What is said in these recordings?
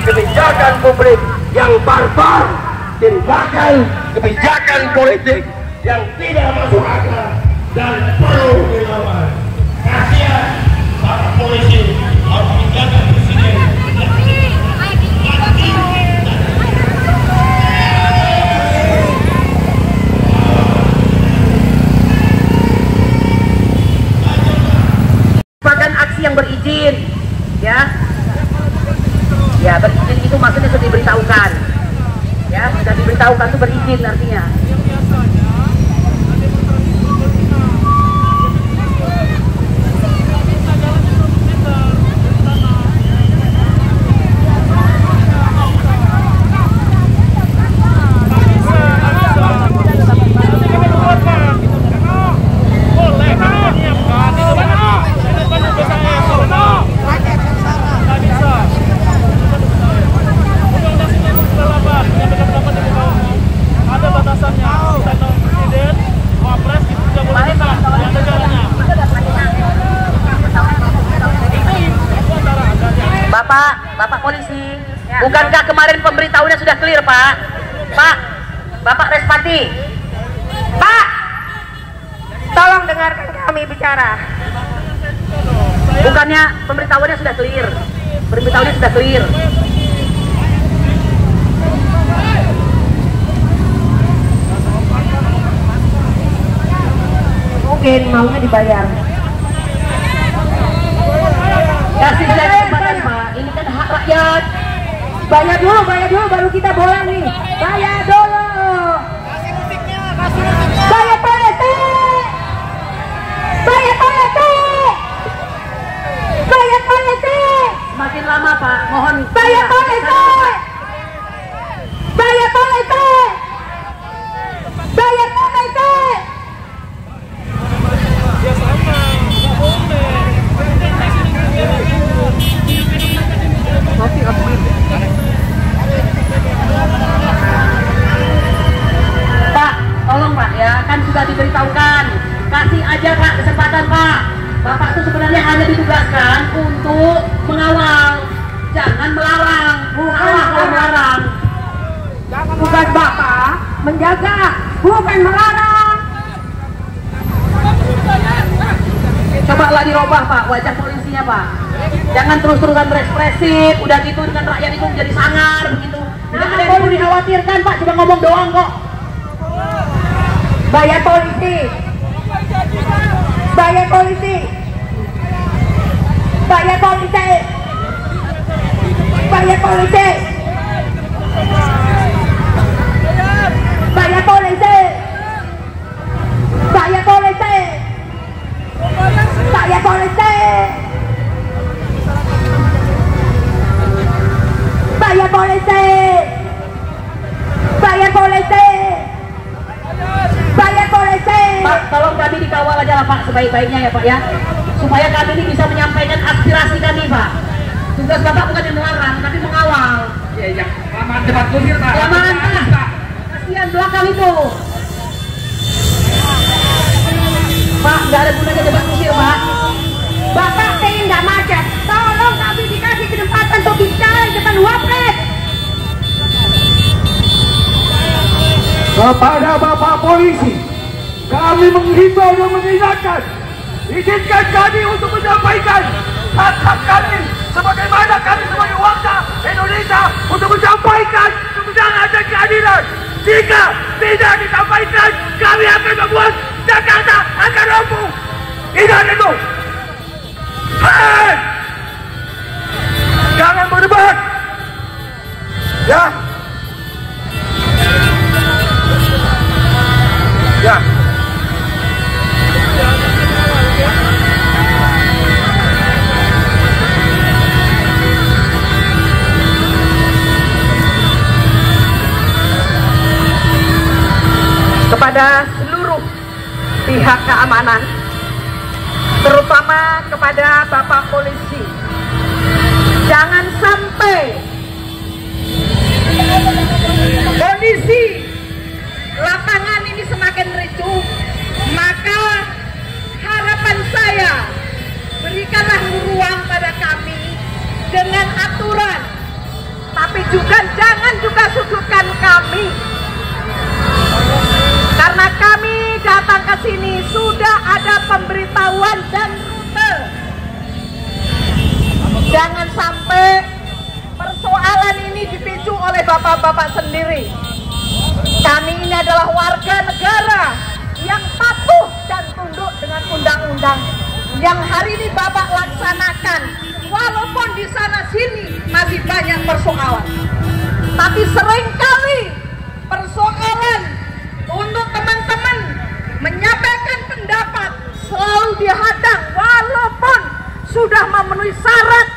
kebijakan publik yang barbar, tindakan kebijakan politik yang tidak masuk akal dan perlu dilawan. Kasihan para polisi harus menjaga presiden. Merupakan aksi yang berizin, ya. Ya, berizin itu maksudnya sudah diberitahukan. Ya, sudah diberitahukan itu berizin artinya. Bapak polisi, ya. Bukankah kemarin pemberitahuannya sudah clear, Pak? Bapak Respati. Pak, tolong dengarkan kami bicara. Bukannya pemberitahuannya sudah clear? Pemberitahuannya sudah clear. Mungkin maunya dibayar. Kasih saya kesempatan, Pak. Ini kan hak rakyat. Bayar dulu baru kita boleh nih. Bayar dulu. Bayar politik. Bayar politik. Bayar politik. Semakin lama, Pak. Mohon. Bayar politik. Bayar politik. Bayar politik. Pak, tolong Pak ya, kan sudah diberitahukan. Kasih aja Pak kesempatan Pak. Bapak itu sebenarnya hanya ditugaskan untuk mengawal, jangan melarang. Kalau melarang. Tugas Bapak menjaga, bukan melarang. Cobalah dirubah Pak wajah polisinya Pak. Jangan terus-terusan berekspresif, udah gitu dengan rakyat itu menjadi sangar begitu. Tidak ada yang perlu dikhawatirkan Pak, cuma ngomong doang kok. Bayar polisi. Bayar polisi. Bayar polisi. Bayar polisi. Bayar polisi. Bayar polisi. Bayar polisi. Bayar polisi. Bayar polisi. Bayar polisi. Pak, tolong kami dikawal aja lah Pak sebaik-baiknya ya Pak ya. Supaya kami ini bisa menyampaikan aspirasi kami Pak. Tugas Bapak bukan yang melarang, tapi mengawal. Iya, kelamaan debat kusir Pak. Kelamaan Pak. Kasihan belakang itu. Pak, nggak ada gunanya debat kusir Pak. Bapak pengen nggak macet. Tolong kami dikasih kesempatan untuk bicara di depan Wapres. Kepada Bapak Polisi, kami menghimbau dan mengingatkan, izinkan kami untuk menyampaikan hak-hak kami sebagaimana kami sebagai warga Indonesia untuk menyampaikan kebenaran dan keadilan. Jika tidak disampaikan, kami akan membuat Jakarta akan lumpuh. Ingat itu. Hei! Jangan berdebat. Ya. Ya. Kepada seluruh pihak keamanan, terutama kepada Bapak Polisi, jangan sampai kondisi lapangan ini semakin ricuh. Maka harapan saya, berikanlah ruang pada kami dengan aturan jangan juga sudutkan kami. Karena kami datang ke sini sudah ada pemberitahuan dan rute. Jangan sampai persoalan ini dipicu oleh bapak-bapak sendiri. Kami ini adalah warga negara yang patuh dan tunduk dengan undang-undang yang hari ini bapak laksanakan. Walaupun di sana sini masih banyak persoalan, tapi seringkali persoalan untuk teman-teman menyampaikan pendapat selalu dihadang walaupun sudah memenuhi syarat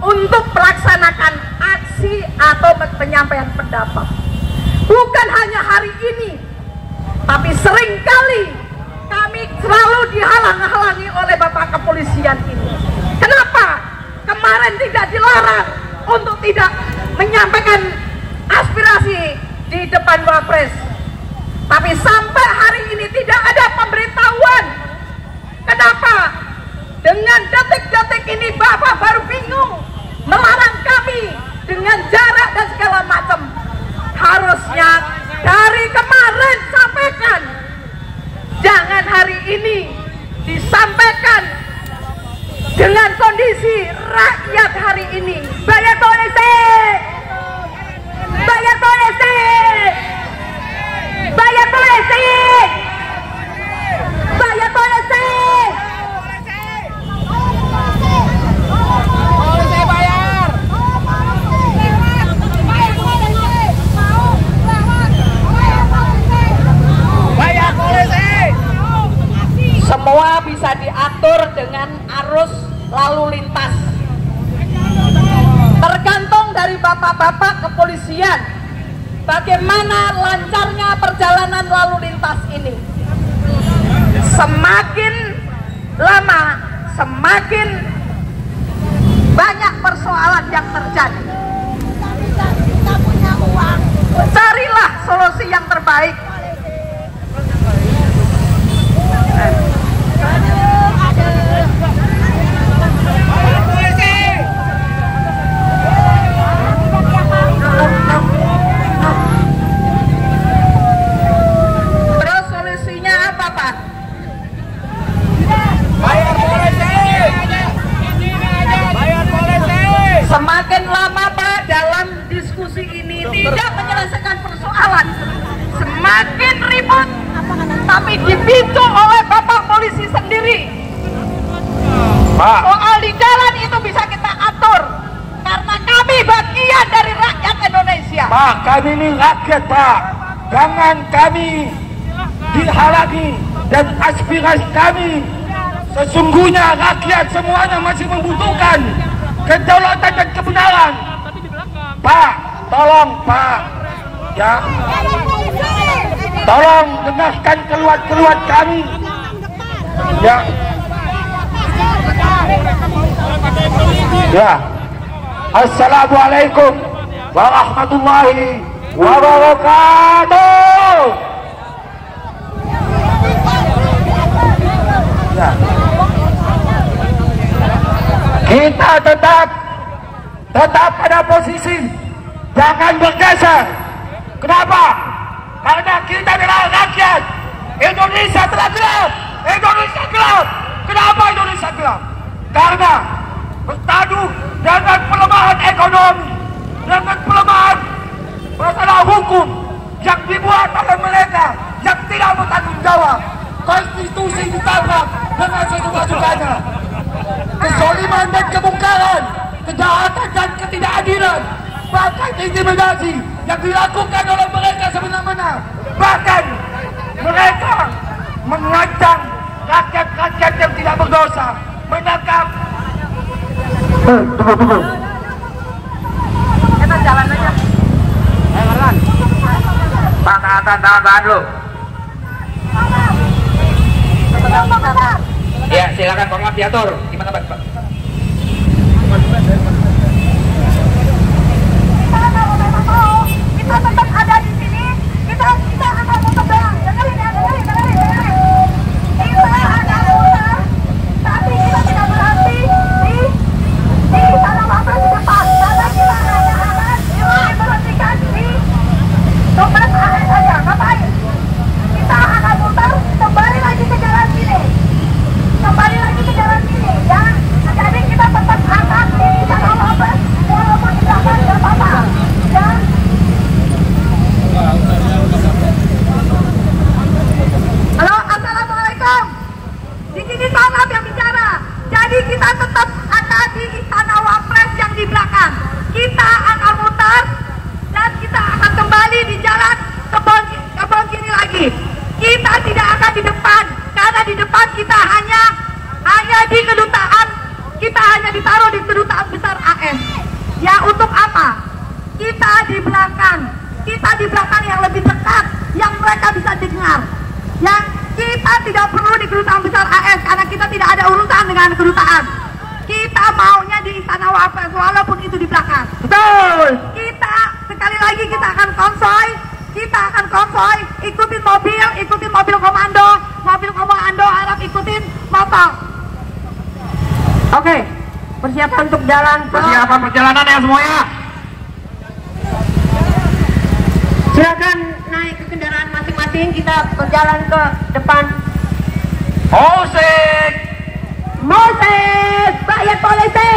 untuk melaksanakan aksi atau penyampaian pendapat. Bukan hanya hari ini, tapi seringkali kami selalu dihalang-halangi oleh bapak kepolisian ini. Kenapa kemarin tidak dilarang untuk tidak menyampaikan aspirasi di depan Wapres, tapi sampai hari ini tidak ada pemberitahuan. Kenapa? Dengan detik-detik ini bapak baru bingung melarang kami dengan jarak dan segala macam. Harusnya dari kemarin sampaikan, jangan hari ini disampaikan dengan kondisi rakyat hari ini. Bayar polisi, bayar polisi, bayar polisi, bayar polisi. Semua bisa diatur dengan arus lalu lintas. Tergantung dari bapak-bapak kepolisian bagaimana lancarnya perjalanan lalu lintas ini. Semakin lama, semakin banyak persoalan yang terjadi. Carilah solusi yang terbaik. Terus solusinya apa, Pak? Bayar polisi. Bayar polisi. Semakin lama, Pak, dalam diskusi ini tidak menyelesaikan persoalan, semakin ribut, tapi dipicu oleh bapak polisi sendiri. Pak, soal di jalan itu bisa kita atur karena kami bagian dari rakyat Indonesia. Pak, kami ini rakyat, Pak. Jangan kami dihalangi dan aspirasi kami. Sesungguhnya rakyat semuanya masih membutuhkan kedaulatan dan kebenaran. Pak, tolong, Pak, ya, tolong dengarkan keluhan-keluhan kami. Ya. Ya. Assalamualaikum warahmatullahi wabarakatuh. Ya. Kita tetap pada posisi, jangan bergeser. Kenapa? Karena kita adalah rakyat. Indonesia telah gelap. Indonesia gelap. Kenapa Indonesia gelap? Karena bertaduh dengan pelemahan ekonomi, dengan pelemahan masalah hukum yang dibuat oleh mereka yang tidak bertanggung jawab. Konstitusi ditabrak dengan sesuka-sukanya. Kezaliman dan kemungkaran, kejahatan dan ketidakadilan, bahkan intimidasi yang dilakukan oleh mereka semena-mena. Bahkan mereka mengancam rakyat-rakyat yang tidak berdosa, menangkap. Tunggu. Kita jalan aja. Ayo, Marwan. Pak, tahan dulu. Ya, silakan Pak, diatur. Gimana, Pak? Kita tetap ada di sini. Kita akan berpegang. Dengerin. Kita ada usaha, tapi kita tidak berhenti di sana Bapak di depan. Karena kita hanya akan Di sini Sonab yang bicara. Jadi kita tetap akan di Istana Wapres yang di belakang. Kita akan mutar dan kita akan kembali di jalan kebon kiri lagi. Kita tidak akan di depan karena di depan kita hanya di kedutaan. Kita hanya ditaruh di kedutaan besar AS. Ya untuk apa? Kita di belakang. Kita di belakang yang lebih dekat, yang mereka bisa dengar. Yang kita tidak perlu di kedutaan besar AS karena kita tidak ada urusan dengan kedutaan. Kita maunya di Istana Wapres walaupun itu di belakang. Betul. Kita sekali lagi kita akan konvoy. Kita akan konvoy, ikutin mobil komando harap ikutin motor. Oke, persiapan untuk jalan ke... Persiapan perjalanan ya semuanya. Silakan naik ke kendaraan masing-masing, kita berjalan ke depan. Musik. Moses, rakyat polisi.